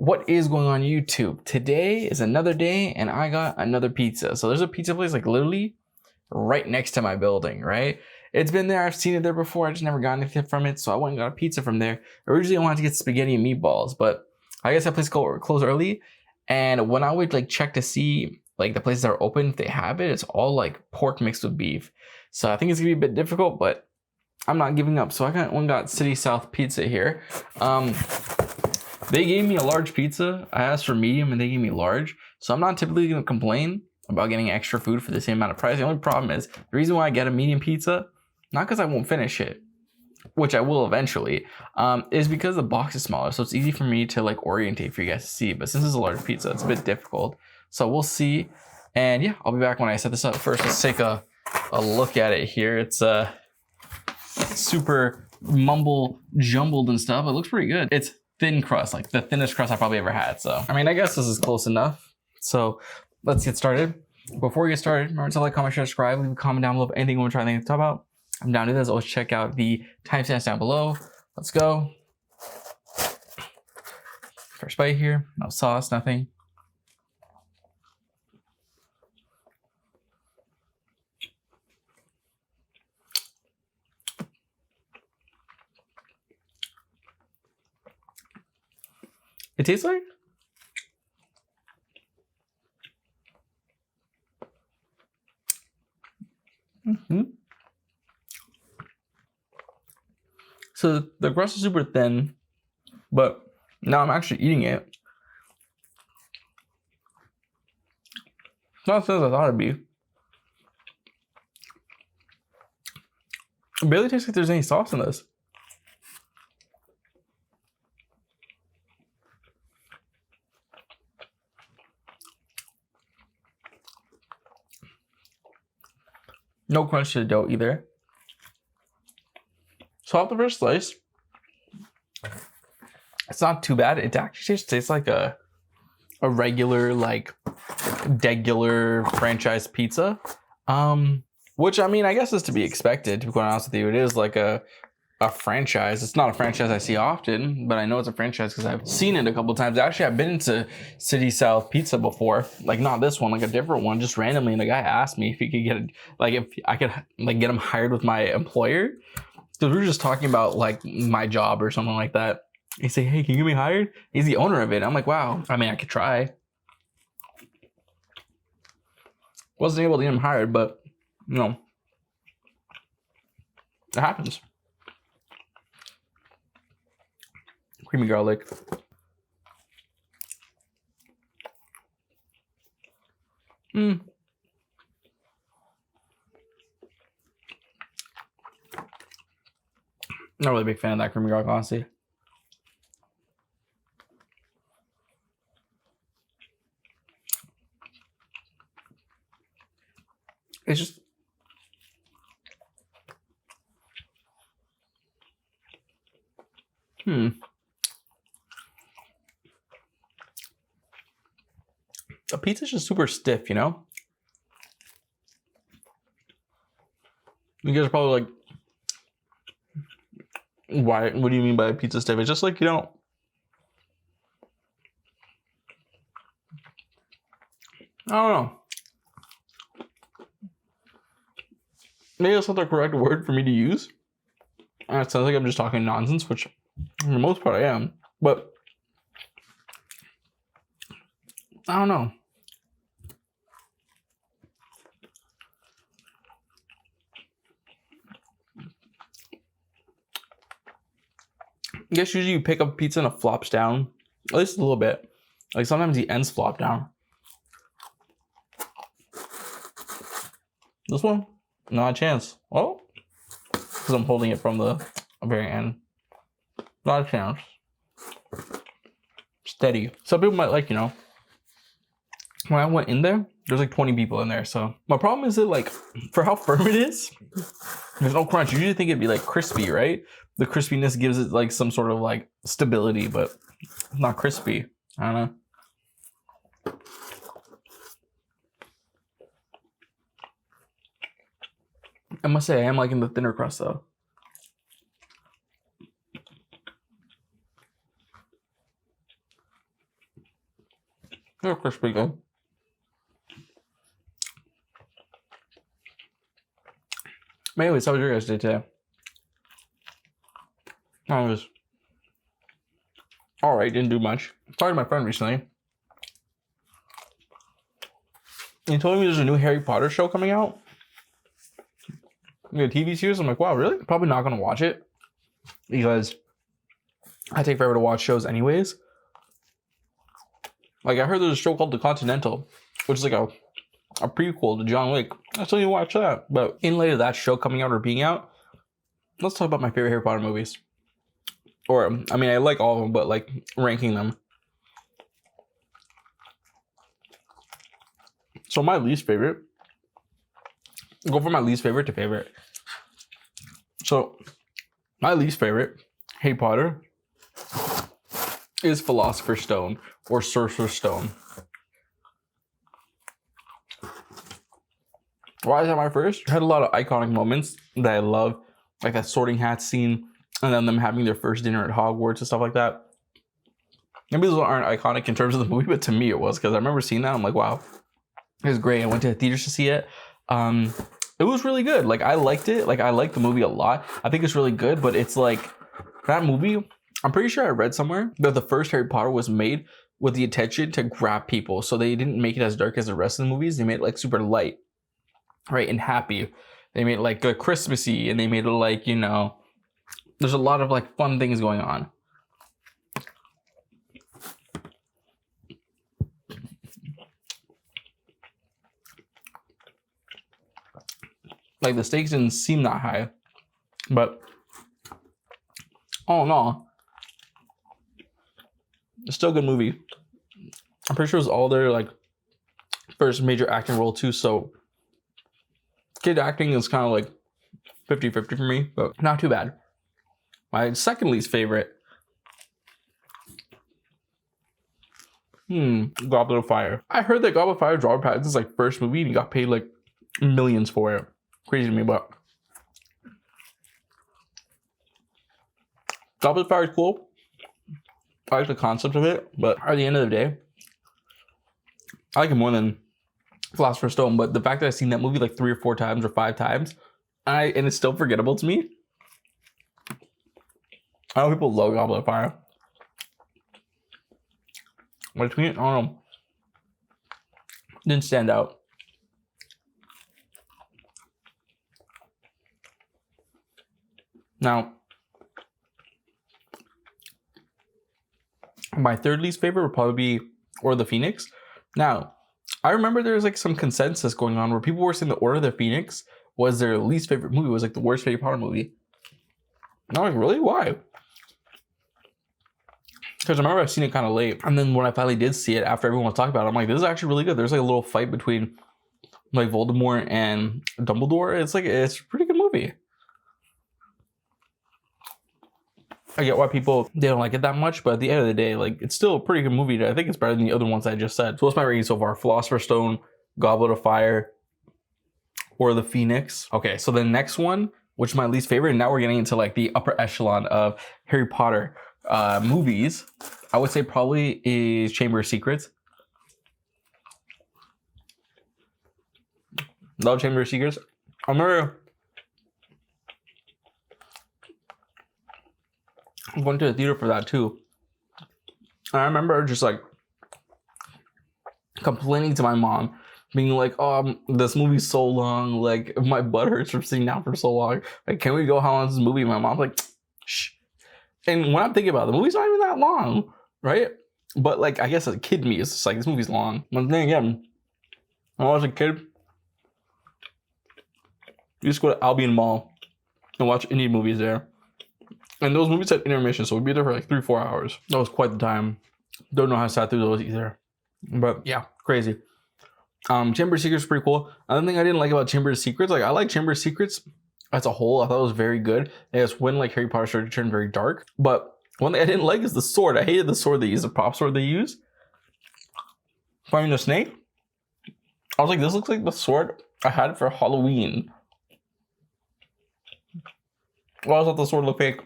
What is going on YouTube? Today is another day and I got another pizza. So there's a pizza place like literally right next to my building, right? It's been there, I've seen it there before, I just never got anything from it, so I went and got a pizza from there. Originally I wanted to get spaghetti and meatballs, but I guess that place closed early, and when I would like check to see like the places that are open, if they have it, it's all like pork mixed with beef. So I think it's gonna be a bit difficult, but I'm not giving up. So I got City South Pizza here. They gave me a large pizza. I asked for medium and they gave me large. So I'm not typically gonna complain about getting extra food for the same amount of price. The only problem is, the reason why I get a medium pizza, not because I won't finish it, which I will eventually, is because the box is smaller. So it's easy for me to like orientate for you guys to see. But since it's a large pizza, it's a bit difficult. So we'll see. And yeah, I'll be back when I set this up. First, let's take a look at it here. It's super mumble jumbled and stuff. It looks pretty good. It's thin crust, like the thinnest crust I probably ever had. So, I mean, I guess this is close enough. So let's get started. Before we get started, remember to like, comment, share, subscribe, leave a comment down below if anything you want to try to talk about. I'm down to this. Always check out the timestamps down below. Let's go. First bite here. No sauce, nothing. It tastes like So the crust is super thin, but now I'm actually eating it. It's not as thin as I thought it'd be. It barely tastes like there's any sauce in this. No crunch to the dough either. So off the first slice, it's not too bad. It actually just tastes like a regular, like degular franchise pizza. Which I mean, I guess is to be expected, to be quite honest with you. It is like a franchise. It's not a franchise I see often, but I know it's a franchise because I've seen it a couple of times. Actually, I've been to City South Pizza before, like not this one, like a different one, just randomly. And the guy asked me if he could get it, like if I could like get him hired with my employer, because we were just talking about like my job or something like that. He said, "Hey, can you get me hired?" He's the owner of it. I'm like, wow. I mean, I could try. Wasn't able to get him hired, but you know, it happens. Creamy garlic. Not really a big fan of that creamy garlic, honestly. It's just the pizza's just super stiff, you know? You guys are probably like, why? What do you mean by pizza stiff? It's just like, you don't. I don't know. Maybe that's not the correct word for me to use. And it sounds like I'm just talking nonsense, which for the most part I am. But I don't know. I guess usually you pick up pizza and it flops down, at least a little bit. Like sometimes the ends flop down. This one, not a chance. Oh, because I'm holding it from the very end. Not a chance. Steady. Some people might like, you know, when I went in there, there's like 20 people in there. So my problem is that like, for how firm it is, there's no crunch. You usually think it'd be like crispy, right? The crispiness gives it like some sort of like stability, but it's not crispy. I don't know. I must say, I am liking the thinner crust though. They're crispy good. But anyways, how was your guys' day today? I was alright, didn't do much. Talked to my friend recently. He told me there's a new Harry Potter show coming out. The TV series. I'm like, wow, really? Probably not gonna watch it because I take forever to watch shows anyways. Like I heard there's a show called The Continental, which is like a prequel to John Wick. I still need to watch that. But in light of that show coming out or being out, let's talk about my favorite Harry Potter movies. Or, I mean, I like all of them, but like ranking them. So my least favorite, go from my least favorite to favorite. So my least favorite Harry Potter is Philosopher's Stone or Sorcerer's Stone. Why is that my first? It had a lot of iconic moments that I love, like that Sorting Hat scene, and then them having their first dinner at Hogwarts and stuff like that. Maybe those aren't iconic in terms of the movie, but to me it was, because I remember seeing that. I'm like, wow, it was great. I went to the theaters to see it. It was really good. Like I liked it. Like I liked the movie a lot. I think it's really good, but it's like that movie. I'm pretty sure I read somewhere that the first Harry Potter was made with the intention to grab people. So they didn't make it as dark as the rest of the movies. They made it like super light, right, and happy. They made it like Christmassy, and they made it like, you know, there's a lot of like fun things going on. Like the stakes didn't seem that high, but oh no, it's still a good movie. I'm pretty sure it was all their like first major acting role too, so kid acting is kind of like 50-50 for me, but not too bad. My second least favorite, Goblet of Fire. I heard that Goblet of Fire is Robert Pattinson's like first movie and he got paid like millions for it. Crazy to me, but Goblet of Fire is cool. I like the concept of it, but at the end of the day, I like it more than Philosopher's Stone. But the fact that I've seen that movie like 3 or 4 times or 5 times, and it's still forgettable to me. I know people love Goblet of Fire. But to me, I don't know. Didn't stand out. Now, my third least favorite would probably be Order of the Phoenix. Now, I remember there was like some consensus going on where people were saying the Order of the Phoenix was their least favorite movie, was like the worst Harry Potter movie. And I was like, really? Why? Because I remember I've seen it kind of late. And then when I finally did see it, after everyone was talking about it, I'm like, this is actually really good. There's like a little fight between like Voldemort and Dumbledore. It's a pretty good movie. I get why people, they don't like it that much, but at the end of the day, like, it's still a pretty good movie. I think it's better than the other ones I just said. So what's my rating so far? Philosopher's Stone, Goblet of Fire, or the Phoenix. Okay, so the next one, which is my least favorite, and now we're getting into like the upper echelon of Harry Potter movies, I would say probably is Chamber of Secrets. Love Chamber of Secrets. I remember I went to the theater for that too. And I remember just like complaining to my mom, being like, oh, this movie's so long, like my butt hurts from sitting down for so long. Like, can we go, how long is this movie? And my mom's like, shh. And when I'm thinking about it, the movie's not even that long, right? But like, I guess as a kid me, it's just like, this movie's long. But then again, when I was a kid, we used to go to Albion Mall and watch indie movies there. And those movies had intermission, so we'd be there for like 3-4 hours. That was quite the time. Don't know how I sat through those either. But yeah, crazy. Chamber of Secrets is pretty cool. Another thing I didn't like about Chamber of Secrets, like I like Chamber of Secrets as a whole. I thought it was very good. And it's when like Harry Potter started to turn very dark. But one thing I didn't like is the sword. I hated the sword they used, the prop sword they used. Finding the snake. I was like, this looks like the sword I had for Halloween. Well, I always thought the sword looked fake.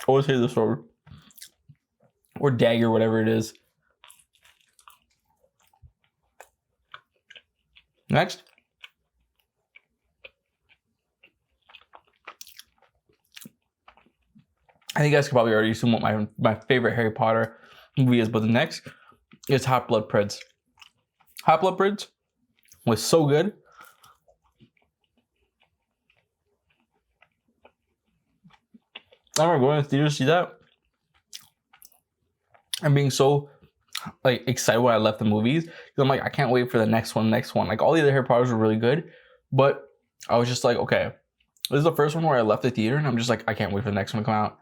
Always hated the sword. Or dagger, whatever it is. Next, I think you guys could probably already assume what my favorite Harry Potter movie is, but the next is Half-Blood Prince. Half-Blood Prince was so good. I remember going to the theater to see that and being so like excited when I left the movies. I'm like, I can't wait for the next one. Like all the other Harry Potters were really good, but I was just like, okay, this is the first one where I left the theater and I'm just like, I can't wait for the next one to come out.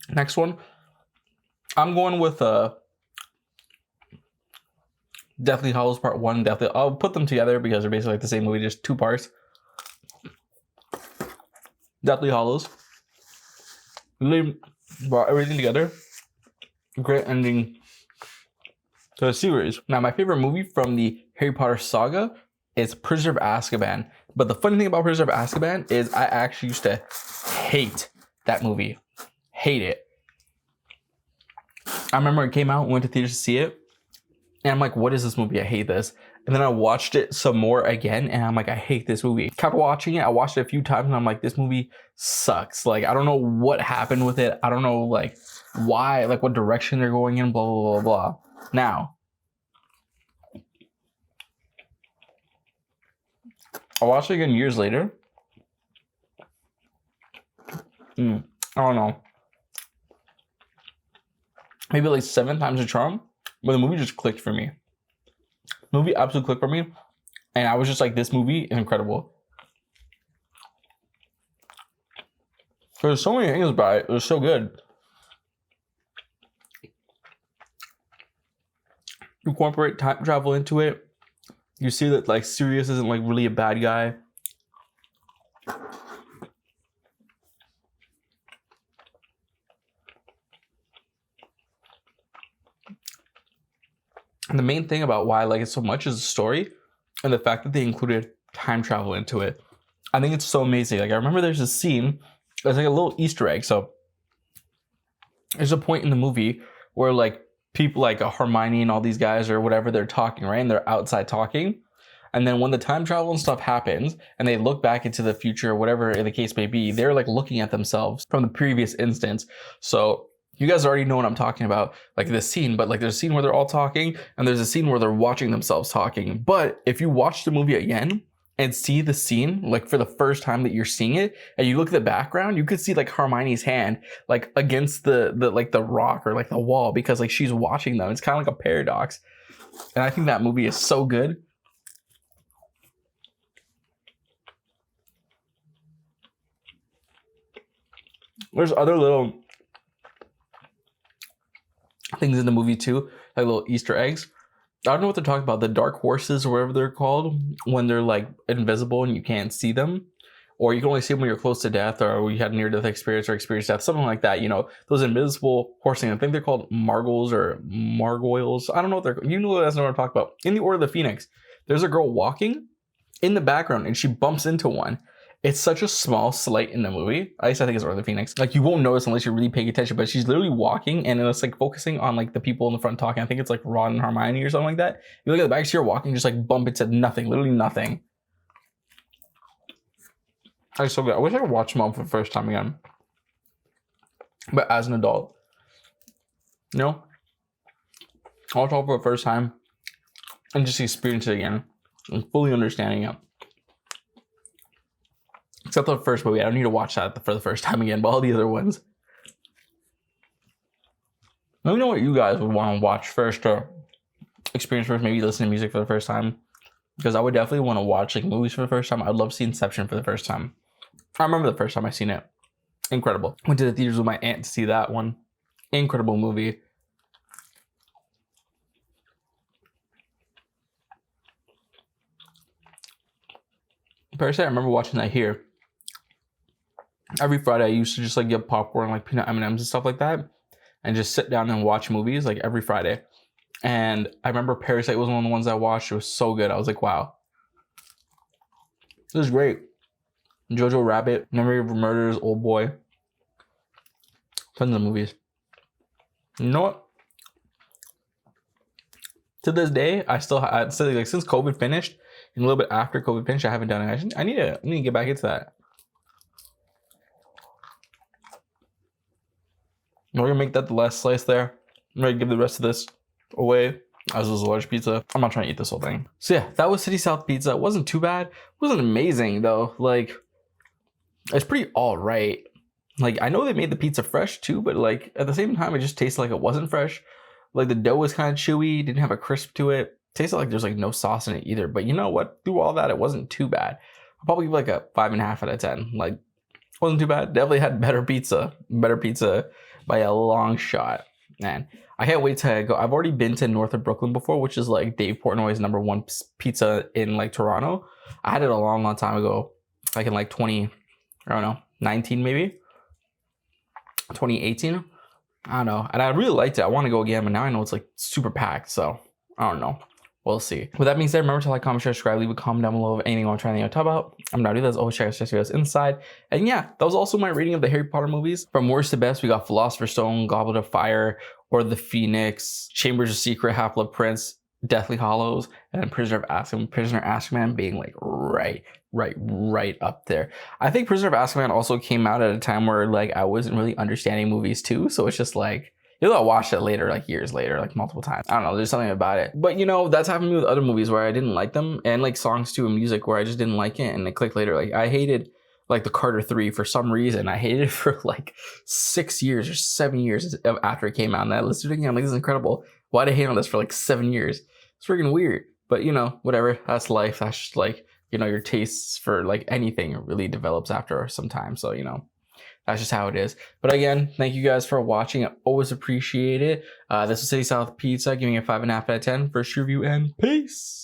Next one, I'm going with Deathly Hallows Part 1. I'll put them together because they're basically like the same movie, just 2 parts. Deathly Hallows really brought everything together. Great ending to the series. Now, my favorite movie from the Harry Potter saga is Prisoner of Azkaban. But the funny thing about Prisoner of Azkaban is I actually used to hate that movie. Hate it. I remember it came out, went to theaters to see it, and I'm like, what is this movie? I hate this. And then I watched it some more again, and I'm like, I hate this movie. Kept watching it. I watched it a few times, and I'm like, this movie sucks. Like, I don't know what happened with it. I don't know, like, why, like, what direction they're going in, blah, blah, blah, blah. Now, I watched it again years later. I don't know. Maybe like 7 times a charm, but the movie just clicked for me. The movie absolutely clicked for me, and I was just like, this movie is incredible. There's so many things about it. It was so good. You incorporate time travel into it. You see that like Sirius isn't like really a bad guy. And the main thing about why I like it so much is the story and the fact that they included time travel into it. I think it's so amazing. Like, I remember there's a scene, there's like a little Easter egg. So there's a point in the movie where like people like Hermione and all these guys or whatever, they're talking, right? And they're outside talking. And then when the time travel and stuff happens and they look back into the future, or whatever the case may be, they're like looking at themselves from the previous instance. So you guys already know what I'm talking about, like this scene, but like there's a scene where they're all talking and there's a scene where they're watching themselves talking. But if you watch the movie again and see the scene, like for the first time that you're seeing it, and you look at the background, you could see like Hermione's hand, like against the like the rock or like the wall, because like she's watching them. It's kind of like a paradox. And I think that movie is so good. There's other little things in the movie too, like little Easter eggs. I don't know what they're talking about, the dark horses or whatever they're called, when they're like invisible and you can't see them, or you can only see them when you're close to death, or you had a near-death experience or experienced death, something like that. You know, those invisible horsing, I think they're called Margles or Margoyles. I don't know what they're, you know, that's not what I'm talking about. In the Order of the Phoenix, there's a girl walking in the background and she bumps into one. It's such a small slight in the movie. At least I think it's Order of the Phoenix. Like, you won't notice unless you're really paying attention, but she's literally walking and it's like focusing on like the people in the front talking. I think it's like Ron and Hermione or something like that. You look at the back, so you're walking, just like bump into nothing, literally nothing. That's so good. I wish I could watch Mom for the first time again, but as an adult, you know, I'll talk for the first time and just experience it again and fully understanding it. Except the first movie. I don't need to watch that for the first time again, but all the other ones. Let me know what you guys would want to watch first or experience first. Maybe listen to music for the first time. Because I would definitely want to watch like movies for the first time. I'd love to see Inception for the first time. I remember the first time I seen it. Incredible. Went to the theaters with my aunt to see that one. Incredible movie. Parasite, I remember watching that here. Every Friday I used to just like get popcorn, like peanut M&Ms and stuff like that, and just sit down and watch movies like every Friday. And I remember Parasite was one of the ones I watched. It was so good. I was like, wow, this is great. Jojo Rabbit, Memory of Murderers, Old Boy. Tons of movies. You know what? To this day, I still like since COVID finished and a little bit after COVID finished, I haven't done it. I need to get back into that. We're gonna make that the last slice there. I'm gonna give the rest of this away as was a large pizza. I'm not trying to eat this whole thing. So yeah, that was City South Pizza. It wasn't too bad. It wasn't amazing though. Like, it's pretty all right. Like, I know they made the pizza fresh too, but like at the same time, it just tasted like it wasn't fresh. Like the dough was kind of chewy, didn't have a crisp to it. Tasted like there's like no sauce in it either. But you know what? Through all that, it wasn't too bad. I'll probably give like a 5.5 out of 10. Like, wasn't too bad. Definitely had better pizza by a long shot. Man, I can't wait to go. I've already been to north of Brooklyn before, which is like Dave Portnoy's #1 pizza in like Toronto. I had it a long time ago, like in like 19 maybe, 2018. I don't know, and I really liked it. I want to go again, but now I know it's like super packed, so I don't know. We'll see. With that being said, remember to like, comment, share, subscribe, leave a comment down below of anything you want to try to talk about. I'm not doing that. As always, check out videos inside. And yeah, that was also my rating of the Harry Potter movies. From worst to best, we got Philosopher's Stone, Goblet of Fire, Order of the Phoenix, Chambers of Secret, Half-Blood Prince, Deathly Hallows, and Prisoner of Azkaban being like right up there. I think Prisoner of Azkaban also came out at a time where like I wasn't really understanding movies too, so it's just like, you know, I watched it later, like years later, like multiple times. I don't know, there's something about it. But you know, that's happened to me with other movies where I didn't like them, and like songs too and music where I just didn't like it and it clicked later. Like I hated like the Carter 3 for some reason. I hated it for like 6 years or 7 years after it came out, and I listened to it again. I'm like, this is incredible. Why did I hate on this for like 7 years? It's freaking weird. But you know, whatever. That's life. That's just like, you know, your tastes for like anything really develops after some time. So, you know, that's just how it is. But again, thank you guys for watching. I always appreciate it. This is City South Pizza, giving it 5.5 out of 10. First review, and peace.